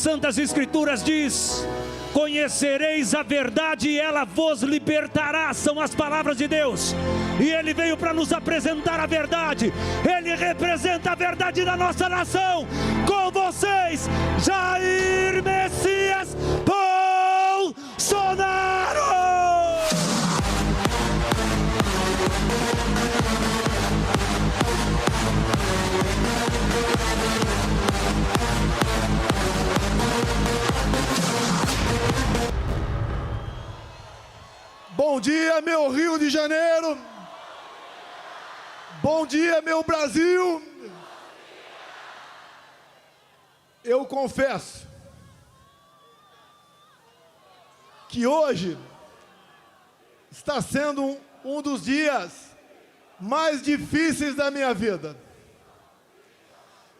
Santas Escrituras diz: conhecereis a verdade e ela vos libertará. São as palavras de Deus. E Ele veio para nos apresentar a verdade. Ele representa a verdade da nossa nação. Com vocês, Jair Messias Bolsonaro. Bom dia, meu Rio de Janeiro. Bom dia, meu Brasil. Eu confesso que hoje está sendo um dos dias mais difíceis da minha vida.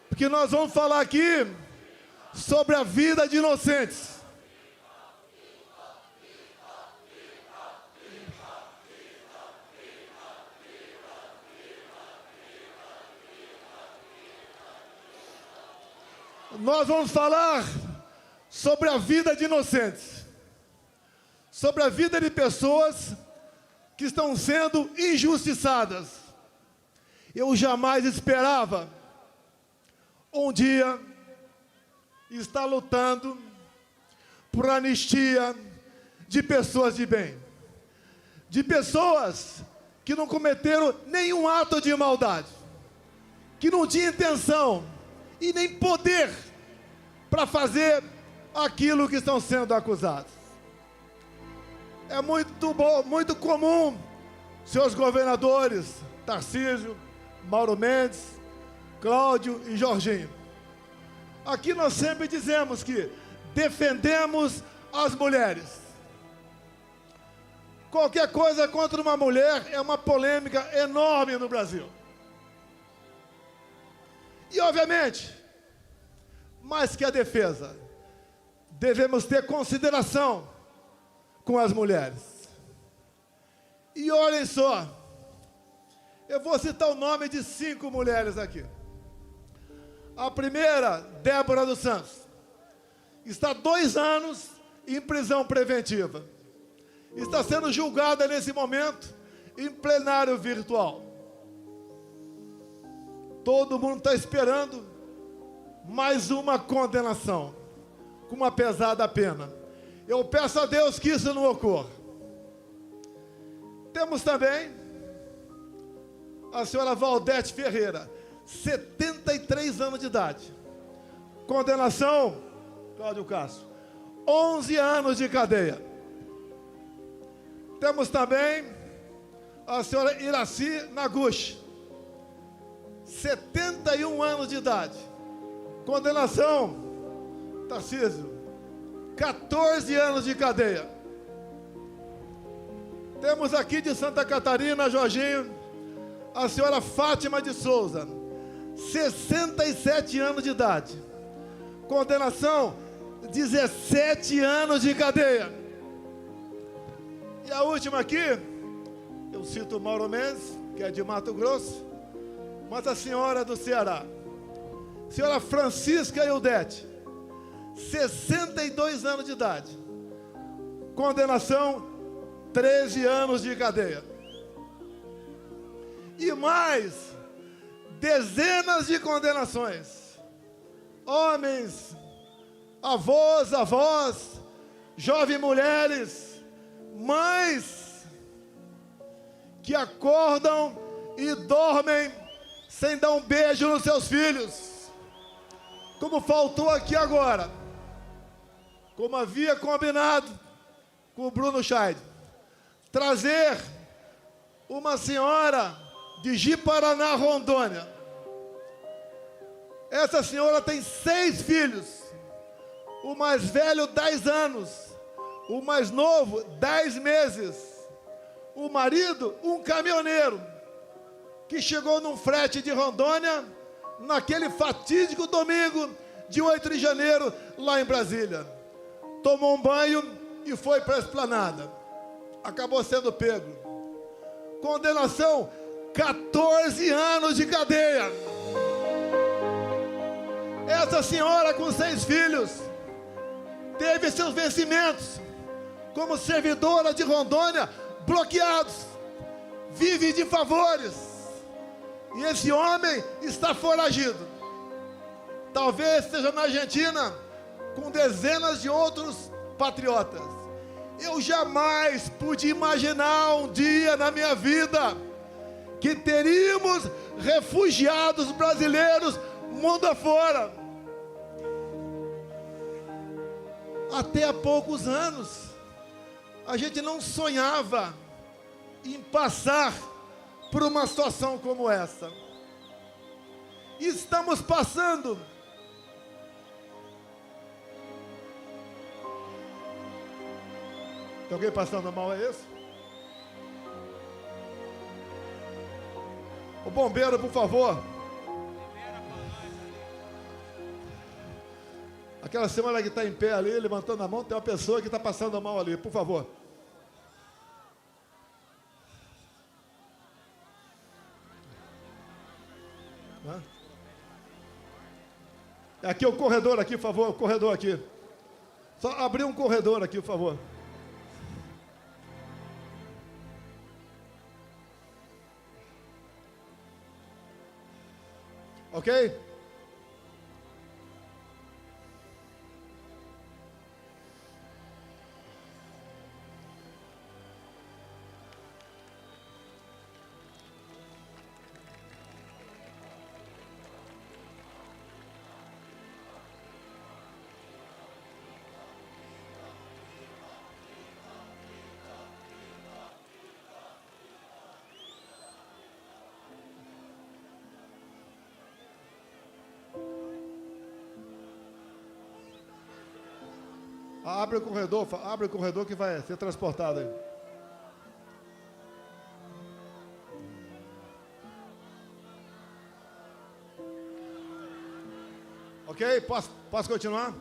Porque nós vamos falar aqui sobre a vida de inocentes. Nós vamos falar sobre a vida de inocentes, sobre a vida de pessoas que estão sendo injustiçadas. Eu jamais esperava um dia estar lutando por anistia de pessoas de bem, de pessoas que não cometeram nenhum ato de maldade, que não tinham intenção e nem poder para fazer aquilo que estão sendo acusados. É muito comum seus governadores, Tarcísio, Mauro Mendes, Cláudio e Jorginho. Aqui nós sempre dizemos que defendemos as mulheres. Qualquer coisa contra uma mulher é uma polêmica enorme no Brasil. E, obviamente, mais que a defesa, devemos ter consideração com as mulheres. E olhem só, eu vou citar o nome de 5 mulheres aqui. A primeira, Débora dos Santos, está 2 anos em prisão preventiva. Está sendo julgada nesse momento em plenário virtual. Todo mundo está esperando mais uma condenação, com uma pesada pena. Eu peço a Deus que isso não ocorra. Temos também a senhora Valdete Ferreira, 73 anos de idade. Condenação, Cláudio Castro, 11 anos de cadeia. Temos também a senhora Iraci Naguchi, 71 anos de idade. Condenação, Tarcísio, 14 anos de cadeia. Temos aqui de Santa Catarina, Jorginho, a senhora Fátima de Souza, 67 anos de idade. Condenação, 17 anos de cadeia. E a última aqui, eu cito Mauro Mendes, que é de Mato Grosso, mas a senhora do Ceará, senhora Francisca Eudete, 62 anos de idade. Condenação, 13 anos de cadeia. E mais dezenas de condenações. Homens, avós, jovens mulheres, mães que acordam e dormem sem dar um beijo nos seus filhos, como faltou aqui agora, como havia combinado com o Bruno Scheid, trazer uma senhora de Ji-Paraná, Rondônia. Essa senhora tem 6 filhos, o mais velho 10 anos, o mais novo 10 meses, o marido um caminhoneiro, que chegou num frete de Rondônia, naquele fatídico domingo de 8 de janeiro, lá em Brasília. Tomou um banho e foi para a esplanada. Acabou sendo pego. Condenação, 14 anos de cadeia. Essa senhora com 6 filhos, teve seus vencimentos como servidora de Rondônia bloqueados, vive de favores, e esse homem está foragido. Talvez esteja na Argentina com dezenas de outros patriotas. Eu jamais pude imaginar um dia na minha vida que teríamos refugiados brasileiros mundo afora. Até há poucos anos, a gente não sonhava em passar por uma situação como essa. E estamos passando. Tem alguém passando mal, é isso? O bombeiro, por favor. Aquela semana que está em pé ali, levantando a mão, tem uma pessoa que está passando mal ali, por favor. Aqui o corredor aqui, por favor, o corredor aqui. Só abrir um corredor aqui, por favor. Ok? Abre o corredor que vai ser transportado aí. Ok? Posso continuar?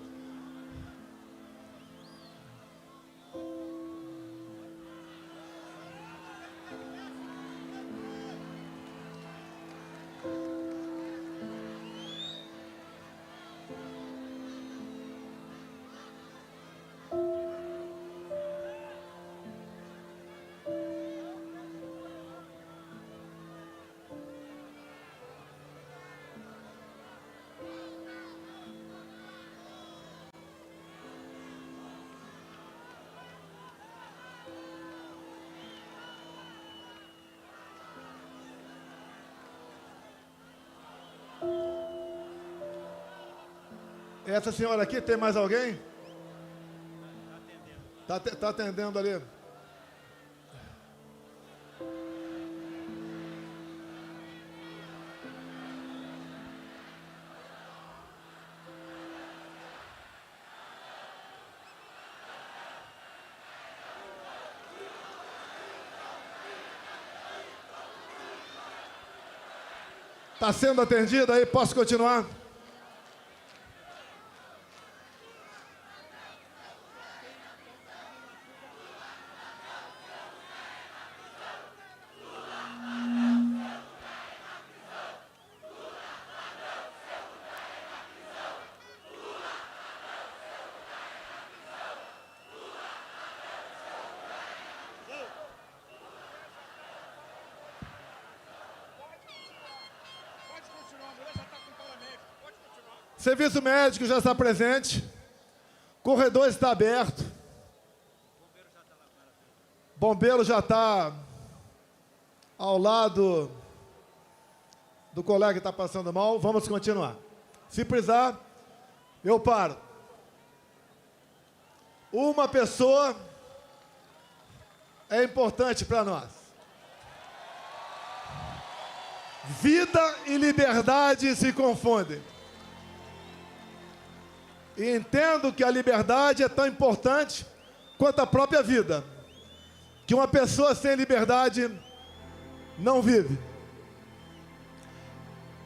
Essa senhora aqui, tem mais alguém? Tá atendendo ali. Está sendo atendida aí, posso continuar? Serviço médico já está presente. Corredor está aberto. Bombeiro já está ao lado do colega que está passando mal. Vamos continuar. Se precisar, eu paro. Uma pessoa é importante para nós. Vida e liberdade se confundem. E entendo que a liberdade é tão importante quanto a própria vida. Que uma pessoa sem liberdade não vive.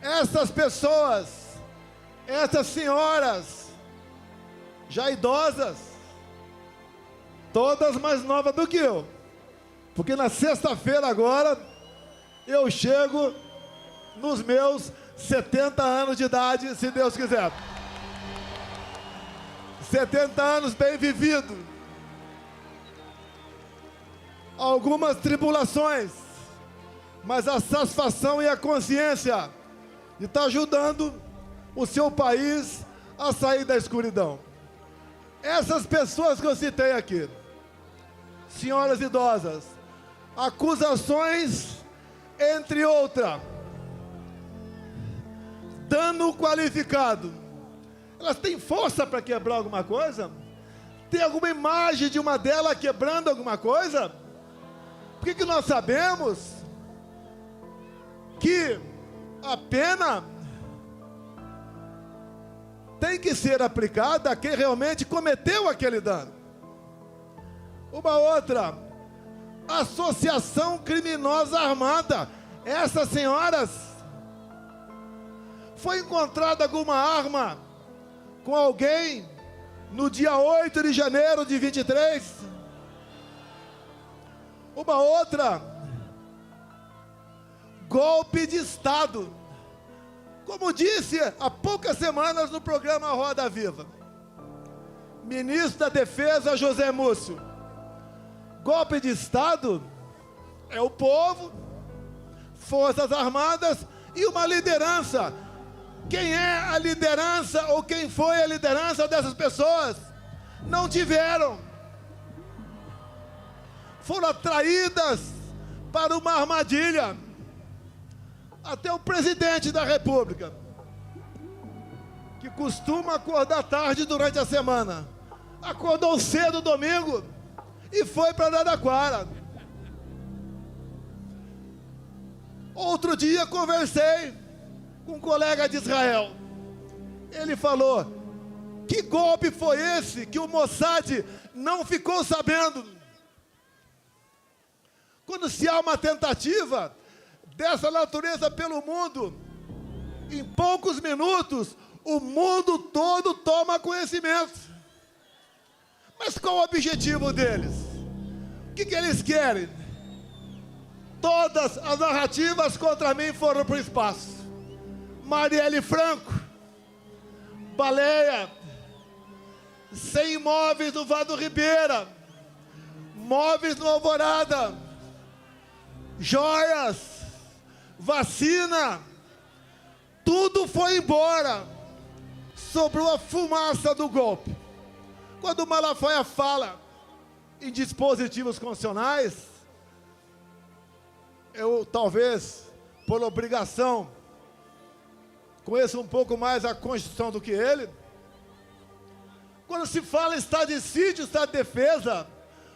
Essas pessoas, essas senhoras, já idosas, todas mais novas do que eu. Porque na sexta-feira agora, eu chego nos meus 70 anos de idade, se Deus quiser. 70 anos bem vivido. Algumas tribulações, mas a satisfação e a consciência de estar ajudando o seu país a sair da escuridão. Essas pessoas que eu citei aqui, senhoras idosas, acusações, entre outras, dano qualificado, elas têm força para quebrar alguma coisa? Tem alguma imagem de uma delas quebrando alguma coisa? Por que nós sabemos que a pena tem que ser aplicada a quem realmente cometeu aquele dano? Uma outra, associação criminosa armada. Essas senhoras, foi encontrada alguma arma com alguém no dia 8 de janeiro de 23? Uma outra, golpe de Estado. Como disse há poucas semanas no programa Roda Viva, ministro da Defesa José Múcio, golpe de Estado é o povo, Forças Armadas e uma liderança. Quem é a liderança ou quem foi a liderança dessas pessoas? Não tiveram. Foram atraídas para uma armadilha. Até o presidente da República, que costuma acordar tarde durante a semana, acordou cedo domingo e foi para Araraquara. Outro dia conversei com um colega de Israel. Ele falou: que golpe foi esse que o Mossad não ficou sabendo? Quando se há uma tentativa dessa natureza pelo mundo, em poucos minutos, o mundo todo toma conhecimento. Mas qual o objetivo deles? O que eles querem? Todas as narrativas contra mim foram para o espaço. Marielle Franco, baleia, 100 imóveis no Vado Ribeira, móveis no Alvorada, joias, vacina, tudo foi embora, sobrou a fumaça do golpe. Quando o Malafaia fala em dispositivos constitucionais, eu talvez, por obrigação, conheço um pouco mais a Constituição do que ele. Quando se fala em estado de sítio, estado de defesa,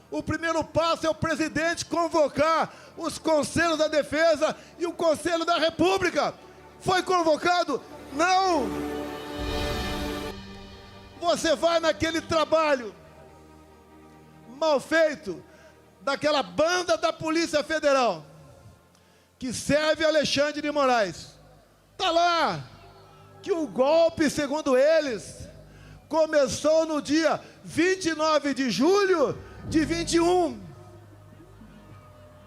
o primeiro passo é o presidente convocar os conselhos da defesa e o Conselho da República. Foi convocado? Não! Você vai naquele trabalho mal feito daquela banda da Polícia Federal que serve Alexandre de Moraes. Está lá que o golpe, segundo eles, começou no dia 29 de julho de 21.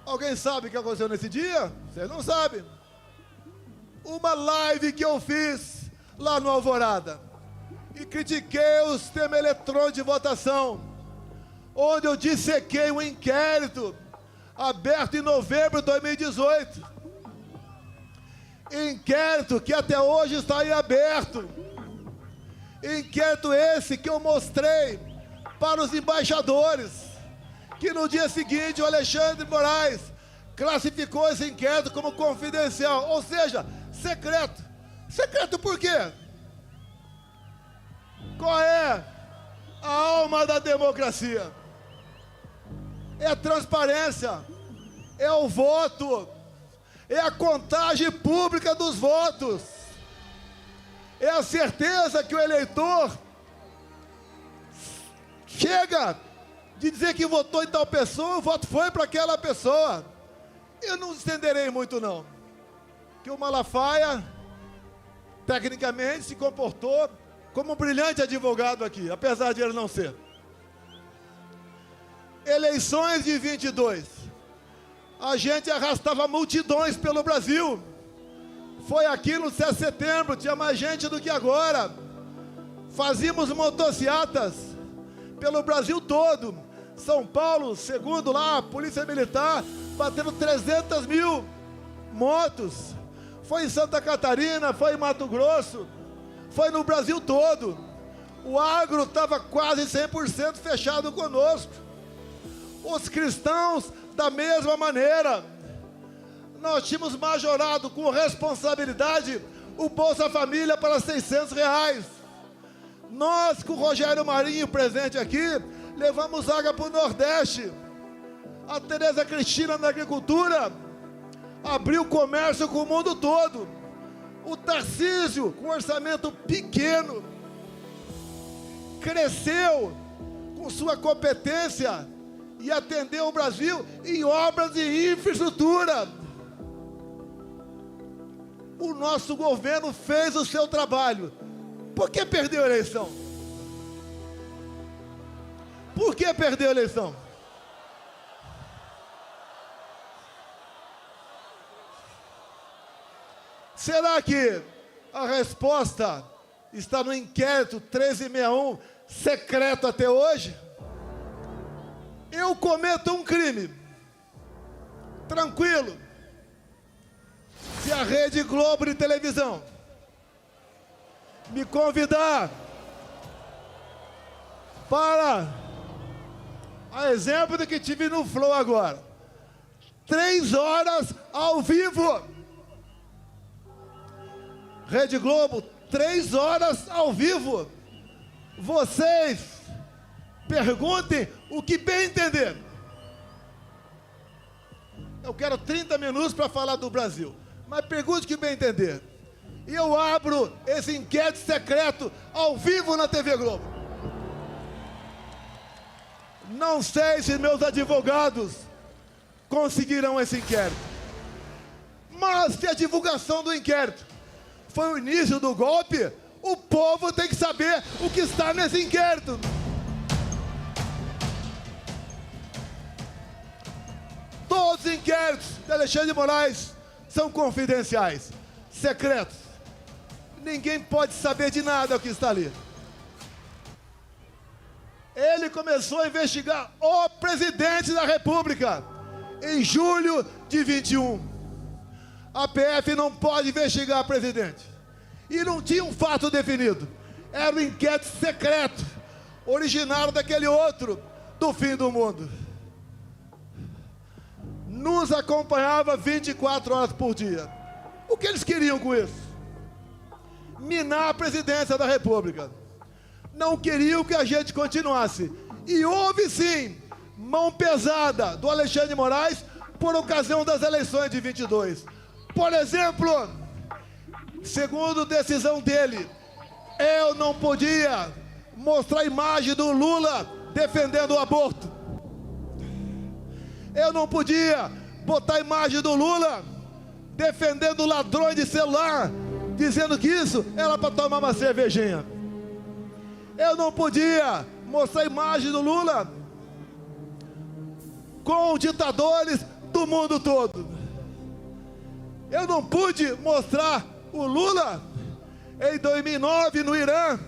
Alguém sabe o que aconteceu nesse dia? Vocês não sabem. Uma live que eu fiz lá no Alvorada e critiquei o sistema eletrônico de votação, onde eu dissequei um inquérito aberto em novembro de 2018. Inquérito que até hoje está em aberto. Inquérito esse que eu mostrei para os embaixadores, que no dia seguinte o Alexandre de Moraes classificou esse inquérito como confidencial, ou seja, secreto. Secreto por quê? Qual é a alma da democracia? É a transparência, é o voto, é a contagem pública dos votos, é a certeza que o eleitor chega de dizer que votou em tal pessoa, o voto foi para aquela pessoa. Eu não estenderei muito não, que o Malafaia tecnicamente se comportou como um brilhante advogado aqui, apesar de ele não ser. Eleições de 22, a gente arrastava multidões pelo Brasil. Foi aqui no 7 de setembro, tinha mais gente do que agora. Fazíamos motocicletas pelo Brasil todo. São Paulo, segundo lá, a Polícia Militar, batendo 300 mil motos. Foi em Santa Catarina, foi em Mato Grosso, foi no Brasil todo. O agro estava quase 100% fechado conosco. Os cristãos, da mesma maneira. Nós tínhamos majorado com responsabilidade o Bolsa Família para R$600. Nós, com o Rogério Marinho presente aqui, levamos água para o Nordeste. A Tereza Cristina na agricultura abriu comércio com o mundo todo. O Tarcísio, com orçamento pequeno, cresceu com sua competência e atendeu o Brasil em obras de infraestrutura. O nosso governo fez o seu trabalho. Por que perdeu a eleição? Por que perdeu a eleição? Será que a resposta está no inquérito 1361, secreto até hoje? Eu cometo um crime, tranquilo, se a Rede Globo de televisão me convidar para, a exemplo do que tive no Flow agora, 3 horas ao vivo, Rede Globo, 3 horas ao vivo, vocês perguntem o que bem entender. Eu quero 30 minutos para falar do Brasil, mas pergunte o que bem entender. E eu abro esse inquérito secreto ao vivo na TV Globo. Não sei se meus advogados conseguirão esse inquérito, mas se a divulgação do inquérito foi o início do golpe, o povo tem que saber o que está nesse inquérito. Todos os inquéritos de Alexandre de Moraes são confidenciais, secretos. Ninguém pode saber de nada o que está ali. Ele começou a investigar o presidente da República em julho de 21. A PF não pode investigar o presidente. E não tinha um fato definido. Era um inquérito secreto, originário daquele outro, do fim do mundo. Nos acompanhava 24 horas por dia. O que eles queriam com isso? Minar a presidência da República. Não queriam que a gente continuasse. E houve sim mão pesada do Alexandre de Moraes por ocasião das eleições de 22. Por exemplo, segundo decisão dele, eu não podia mostrar a imagem do Lula defendendo o aborto. Eu não podia botar a imagem do Lula defendendo ladrões de celular, dizendo que isso era para tomar uma cervejinha. Eu não podia mostrar a imagem do Lula com ditadores do mundo todo. Eu não pude mostrar o Lula em 2009 no Irã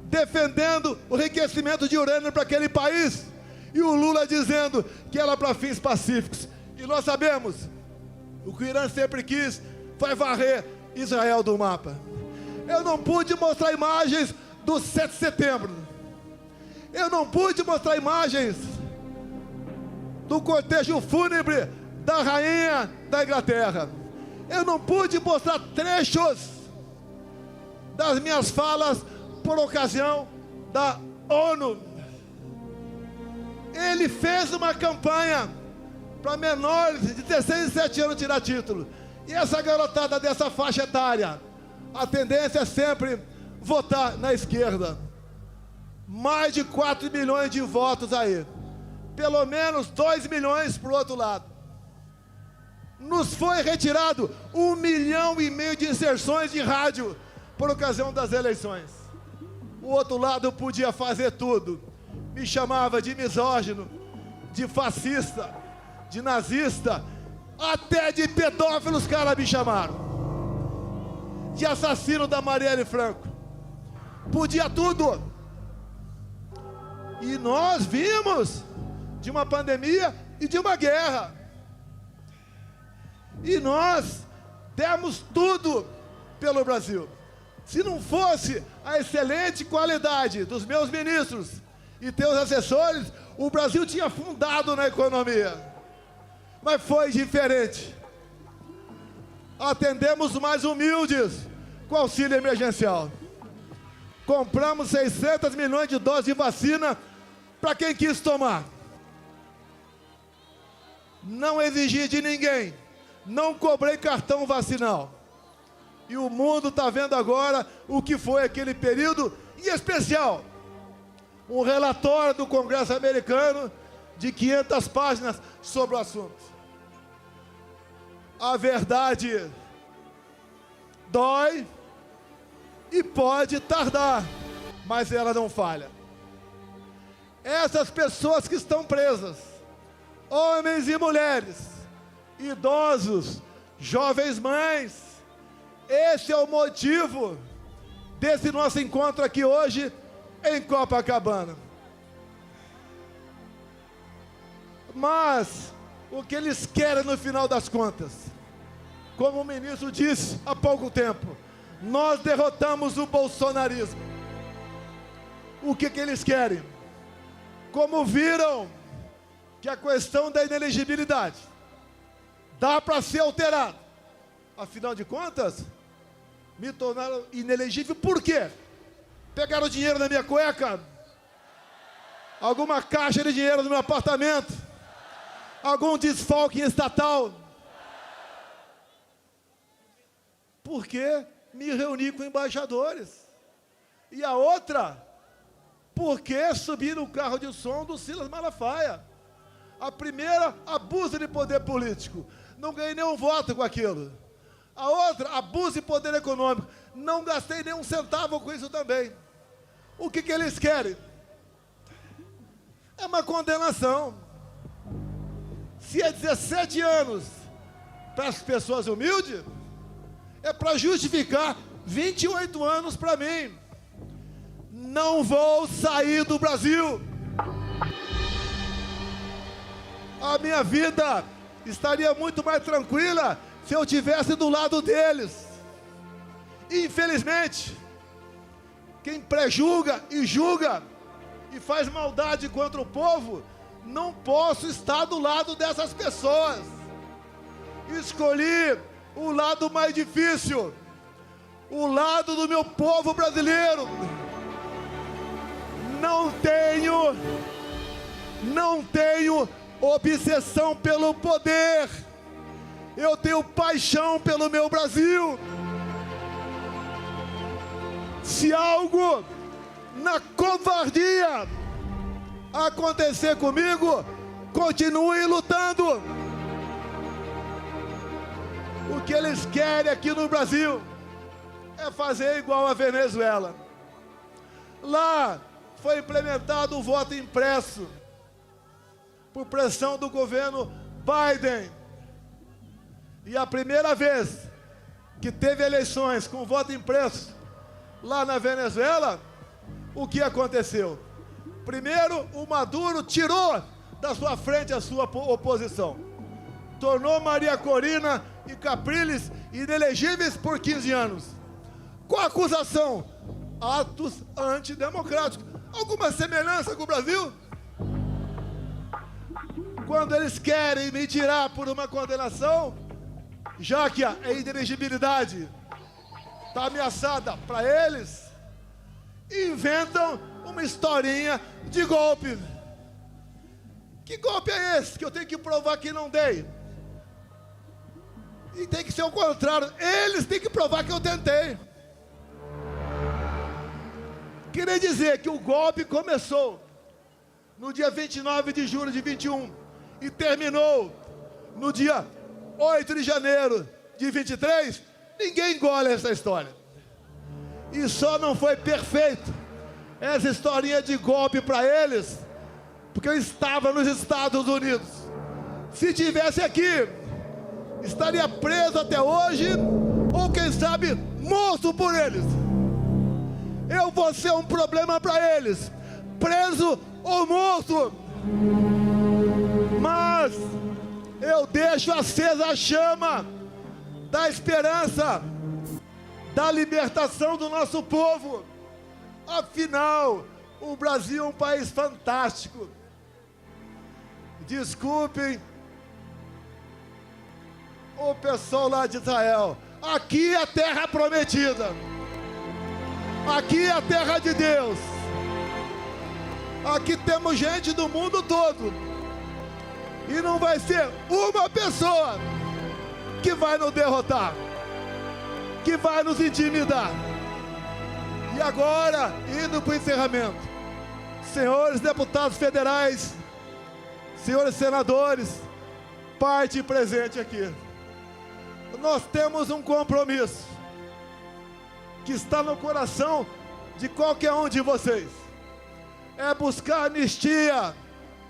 defendendo o enriquecimento de urânio para aquele país, e o Lula dizendo que era para fins pacíficos. E nós sabemos, o que o Irã sempre quis foi varrer Israel do mapa. Eu não pude mostrar imagens do 7 de setembro. Eu não pude mostrar imagens do cortejo fúnebre da rainha da Inglaterra. Eu não pude mostrar trechos das minhas falas por ocasião da ONU. Ele fez uma campanha para menores de 16 e 17 anos tirar título. E essa garotada dessa faixa etária, a tendência é sempre votar na esquerda. Mais de 4 milhões de votos aí. Pelo menos 2 milhões para o outro lado. Nos foi retirado 1,5 milhão de inserções de rádio por ocasião das eleições. O outro lado podia fazer tudo. Me chamava de misógino, de fascista, de nazista, até de pedófilo os caras me chamaram. De assassino da Marielle Franco. podia tudo. E nós vimos de uma pandemia e de uma guerra. E nós demos tudo pelo Brasil. Se não fosse a excelente qualidade dos meus ministros e teus assessores, o Brasil tinha afundado na economia. Mas foi diferente. Atendemos os mais humildes com auxílio emergencial. Compramos 600 milhões de doses de vacina para quem quis tomar. Não exigi de ninguém. Não cobrei cartão vacinal. E o mundo está vendo agora o que foi aquele período, em especial, um relatório do Congresso americano de 500 páginas sobre o assunto. A verdade dói e pode tardar, mas ela não falha. Essas pessoas que estão presas, homens e mulheres, idosos, jovens mães, esse é o motivo desse nosso encontro aqui hoje em Copacabana. Mas o que eles querem no final das contas, como o ministro disse há pouco tempo, nós derrotamos o bolsonarismo. O que eles querem? Como viram que a questão da inelegibilidade dá para ser alterada, afinal de contas, me tornaram inelegível. Por quê? Pegaram dinheiro na minha cueca? Alguma caixa de dinheiro no meu apartamento? Algum desfalque estatal? Porque me reuni com embaixadores. E a outra, porque subi no carro de som do Silas Malafaia. A primeira, abuso de poder político. Não ganhei nenhum voto com aquilo. A outra, abuso de poder econômico. Não gastei nenhum centavo com isso também. O que eles querem? É uma condenação. Se é 17 anos para as pessoas humildes, é para justificar 28 anos para mim. Não vou sair do Brasil. A minha vida estaria muito mais tranquila se eu estivesse do lado deles. Infelizmente, quem prejulga e julga e faz maldade contra o povo, não posso estar do lado dessas pessoas. Escolhi o lado mais difícil, o lado do meu povo brasileiro. Não tenho obsessão pelo poder. Eu tenho paixão pelo meu Brasil. Se algo na covardia acontecer comigo, continue lutando. O que eles querem aqui no Brasil é fazer igual a Venezuela. Lá foi implementado o voto impresso por pressão do governo Biden. E a primeira vez que teve eleições com voto impresso lá na Venezuela, o que aconteceu? Primeiro, o Maduro tirou da sua frente a sua oposição. Tornou Maria Corina e Capriles inelegíveis por 15 anos. Qual a acusação? Atos antidemocráticos. Alguma semelhança com o Brasil? Quando eles querem me tirar por uma condenação, já que a inelegibilidade está ameaçada para eles, inventam uma historinha de golpe. Que golpe é esse que eu tenho que provar que não dei? E tem que ser o contrário. Eles têm que provar que eu tentei. Queria dizer que o golpe começou no dia 29 de julho de 21 e terminou no dia 8 de janeiro de 23. Ninguém engole essa história. E só não foi perfeito essa historinha de golpe para eles, porque eu estava nos Estados Unidos. Se tivesse aqui, estaria preso até hoje, ou quem sabe, morto por eles. eu vou ser um problema para eles, preso ou morto. Mas eu deixo acesa a chama da esperança, da libertação do nosso povo. Afinal, o Brasil é um país fantástico. Desculpem o pessoal lá de Israel. Aqui é a terra prometida. Aqui é a terra de Deus. Aqui temos gente do mundo todo. E não vai ser uma pessoa que vai nos derrotar, que vai nos intimidar. E agora, indo para o encerramento, senhores deputados federais, senhores senadores, parte presente aqui, nós temos um compromisso que está no coração de qualquer um de vocês. É buscar anistia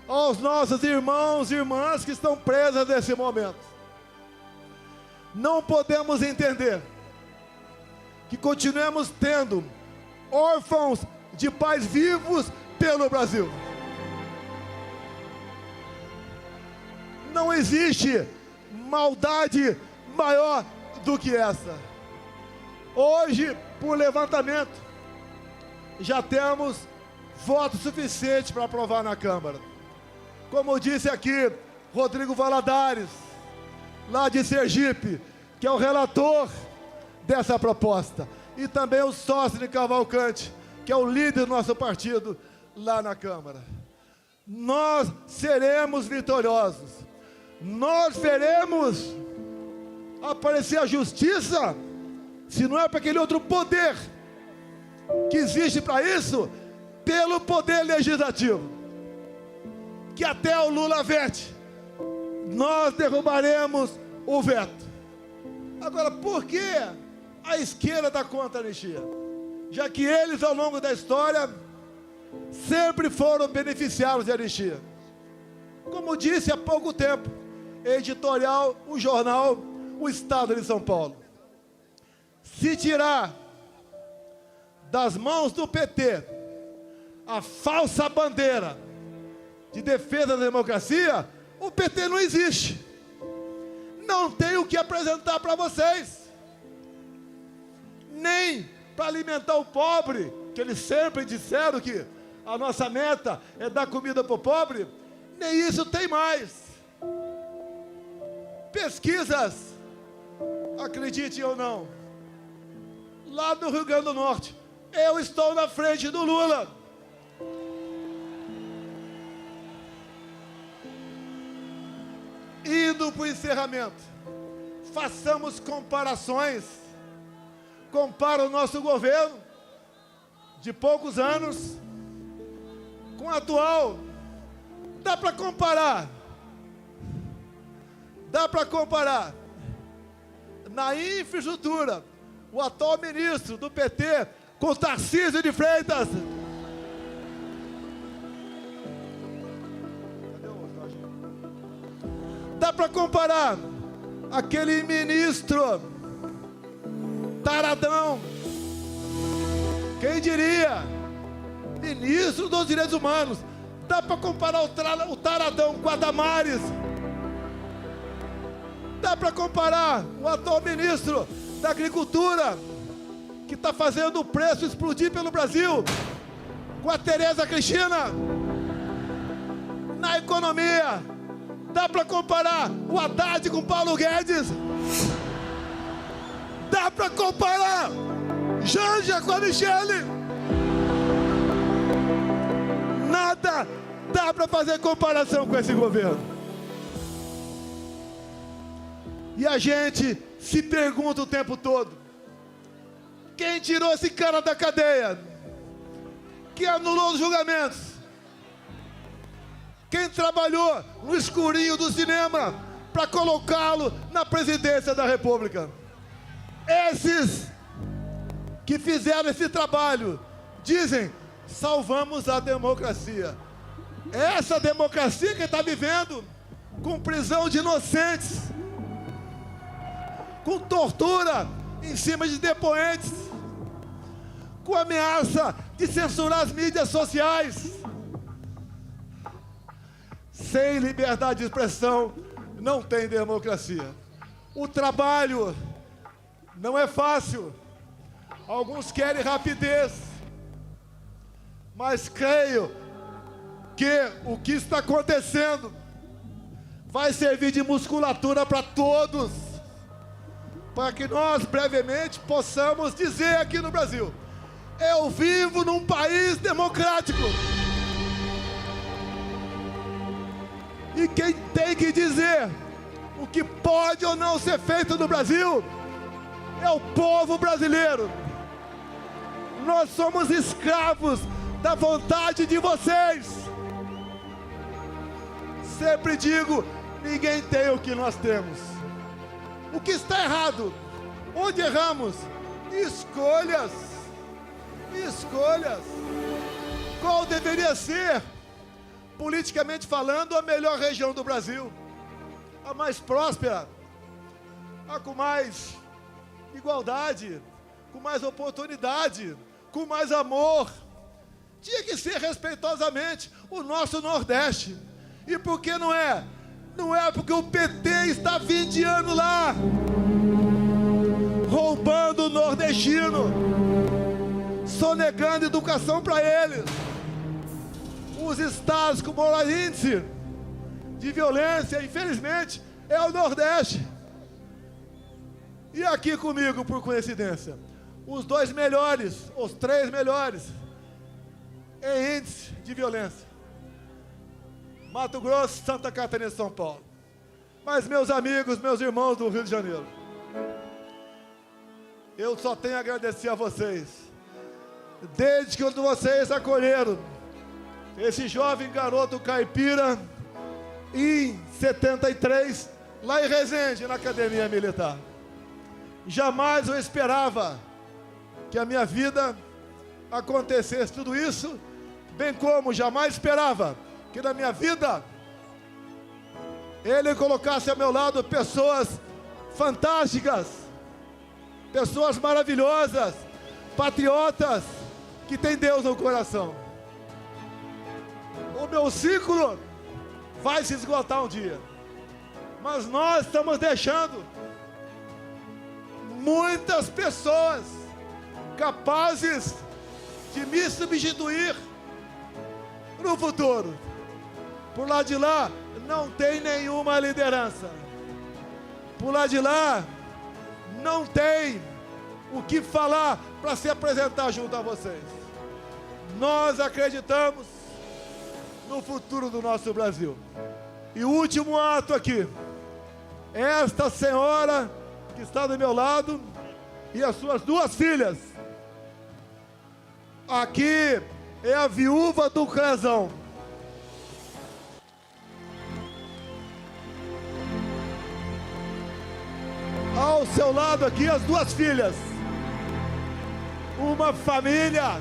aos nossos irmãos e irmãs que estão presas nesse momento. Não podemos entender que continuemos tendo órfãos de pais vivos pelo Brasil. Não existe maldade maior do que essa. Hoje, por levantamento, já temos voto suficiente para aprovar na Câmara. Como disse aqui Rodrigo Valadares, lá de Sergipe, que é o relator dessa proposta, e também o sócio de Cavalcante, que é o líder do nosso partido lá na Câmara. Nós seremos vitoriosos. Nós veremos aparecer a justiça, se não é para aquele outro poder que existe para isso, pelo poder legislativo, que até o Lula vete. Nós derrubaremos o veto. Agora, por que a esquerda está contra a anistia? Já que eles, ao longo da história, sempre foram beneficiados de anistia. Como disse há pouco tempo, editorial, o jornal, o Estado de São Paulo. Se tirar das mãos do PT a falsa bandeira de defesa da democracia, o PT não existe. Não tem o que apresentar para vocês. Nem para alimentar o pobre, que eles sempre disseram que a nossa meta é dar comida para o pobre, nem isso tem mais. Pesquisas, acreditem ou não, lá no Rio Grande do Norte, eu estou na frente do Lula. Indo para o encerramento, façamos comparações. Compara o nosso governo de poucos anos com o atual. Dá para comparar. Dá para comparar. Na infraestrutura, o atual ministro do PT com Tarcísio de Freitas. Dá para comparar aquele ministro taradão, quem diria, ministro dos Direitos Humanos. Dá para comparar o taradão com a Damares. Dá para comparar o atual ministro da Agricultura, que está fazendo o preço explodir pelo Brasil, com a Tereza Cristina. Na economia, dá para comparar o Haddad com Paulo Guedes. Dá para comparar Janja com a Michele. Nada dá para fazer comparação com esse governo. E a gente se pergunta o tempo todo: quem tirou esse cara da cadeia? Quem anulou os julgamentos? Quem trabalhou no escurinho do cinema para colocá-lo na presidência da República? Esses que fizeram esse trabalho dizem: salvamos a democracia. Essa democracia que está vivendo com prisão de inocentes, com tortura em cima de depoentes, com ameaça de censurar as mídias sociais. Sem liberdade de expressão, não tem democracia. O trabalho não é fácil. Alguns querem rapidez. Mas creio que o que está acontecendo vai servir de musculatura para todos, para que nós brevemente possamos dizer aqui no Brasil: eu vivo num país democrático. E quem tem que dizer o que pode ou não ser feito no Brasil é o povo brasileiro. Nós somos escravos da vontade de vocês. Sempre digo, ninguém tem o que nós temos. O que está errado? Onde erramos? Escolhas. Escolhas. Qual deveria ser, politicamente falando, a melhor região do Brasil? A mais próspera, a com mais igualdade, com mais oportunidade, com mais amor. Tinha que ser respeitosamente o nosso Nordeste. E por que não é? Não é porque o PT está 20 anos lá, roubando o nordestino, sonegando educação para eles. Os estados com maior índice de violência, infelizmente, é o Nordeste. E aqui comigo, por coincidência, os 2 melhores, os 3 melhores em índice de violência: Mato Grosso, Santa Catarina e São Paulo. Mas meus amigos, meus irmãos do Rio de Janeiro, eu só tenho a agradecer a vocês. Desde que vocês acolheram esse jovem garoto caipira em 73, lá em Resende, na Academia Militar. Jamais eu esperava que a minha vida acontecesse tudo isso, bem como jamais esperava que na minha vida Ele colocasse ao meu lado pessoas fantásticas, pessoas maravilhosas, patriotas, que têm Deus no coração. O meu ciclo vai se esgotar um dia, mas nós estamos deixando muitas pessoas capazes de me substituir no futuro. Por lá de lá não tem nenhuma liderança. Por lá de lá não tem o que falar para se apresentar junto a vocês. Nós acreditamos no futuro do nosso Brasil. E o último ato aqui, esta senhora que está do meu lado e as suas 2 filhas. Aqui é a viúva do Crezão. Ao seu lado aqui as 2 filhas. Uma família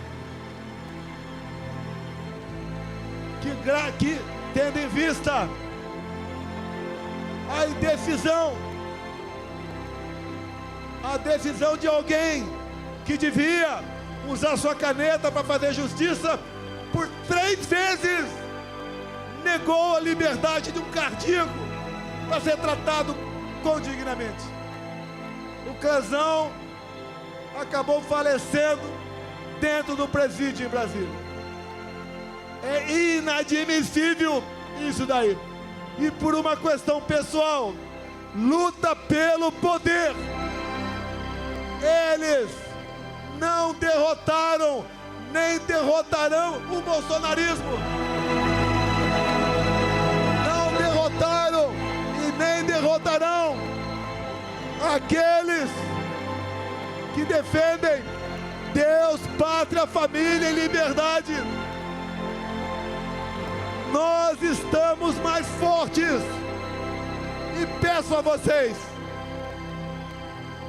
que tendo em vista a decisão de alguém que devia usar sua caneta para fazer justiça, por 3 vezes negou a liberdade de um cardíaco para ser tratado condignamente. O Crezão acabou falecendo dentro do presídio em Brasília. É inadmissível isso daí. E por uma questão pessoal, luta pelo poder. Eles não derrotaram, nem derrotarão o bolsonarismo. Não derrotaram e nem derrotarão aqueles que defendem Deus, pátria, família e liberdade. Nós estamos mais fortes. E peço a vocês,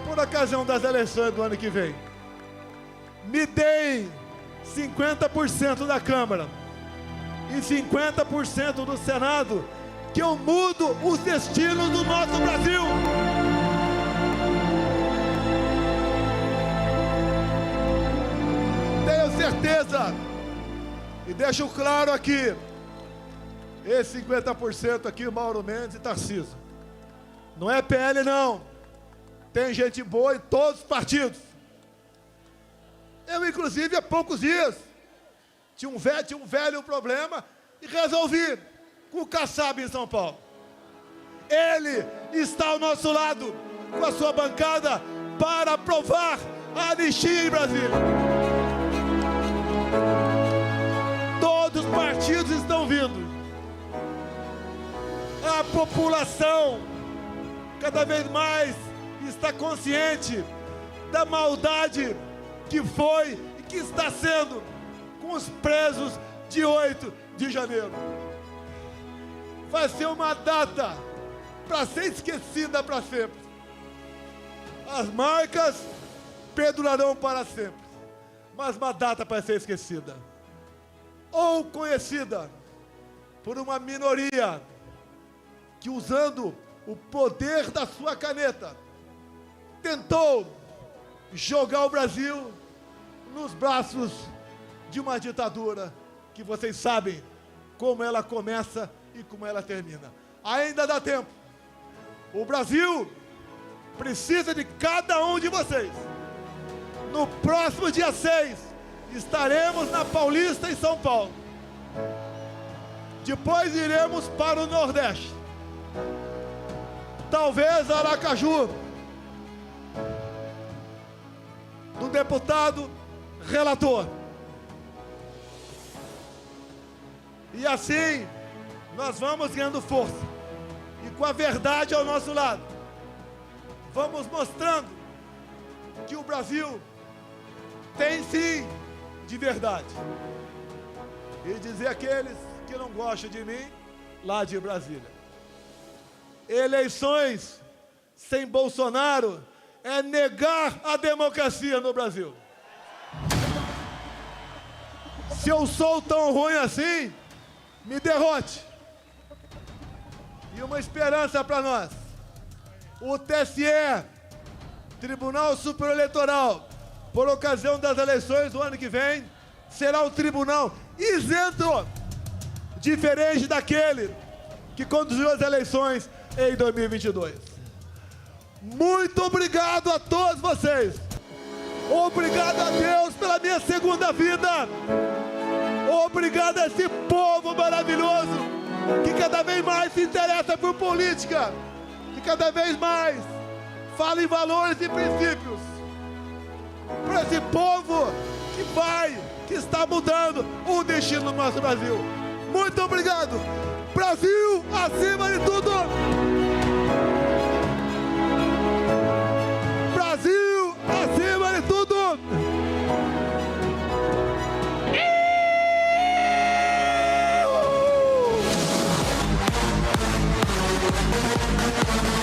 por ocasião das eleições do ano que vem, me deem 50% da Câmara e 50% do Senado, que eu mudo os destinos do nosso Brasil. certeza, e deixo claro aqui, esse 50% aqui, Mauro Mendes e Tarcísio, não é PL não, tem gente boa em todos os partidos. Eu, inclusive, há poucos dias, tinha um velho problema e resolvi com o Kassab em São Paulo. Ele está ao nosso lado, com a sua bancada, para aprovar a anistia em Brasília. Todos os partidos estão vindo. A população cada vez mais está consciente da maldade que foi e que está sendo com os presos de 8 de janeiro. Vai ser uma data para ser esquecida para sempre. As marcas perdurarão para sempre, mas uma data para ser esquecida ou conhecida por uma minoria que, usando o poder da sua caneta, tentou jogar o Brasil nos braços de uma ditadura que vocês sabem como ela começa e como ela termina. Ainda dá tempo. O Brasil precisa de cada um de vocês. No próximo dia 6, estaremos na Paulista, em São Paulo. Depois iremos para o Nordeste. Talvez Aracaju, do deputado relator. E assim, nós vamos ganhando força. E com a verdade ao nosso lado, vamos mostrando que o Brasil tem sim de verdade. E dizer àqueles que não gostam de mim, lá de Brasília: eleições sem Bolsonaro é negar a democracia no Brasil. Se eu sou tão ruim assim, me derrote. E uma esperança para nós: o TSE, Tribunal Superior Eleitoral, por ocasião das eleições do ano que vem, será um tribunal isento, diferente daquele que conduziu as eleições em 2022. Muito obrigado a todos vocês. Obrigado a Deus pela minha segunda vida. Obrigado a esse povo maravilhoso que cada vez mais se interessa por política, que cada vez mais fala em valores e princípios. Para esse povo que está mudando o destino do nosso Brasil. Muito obrigado. Brasil acima de tudo. Brasil acima de tudo.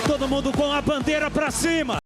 Todo mundo com a bandeira para cima.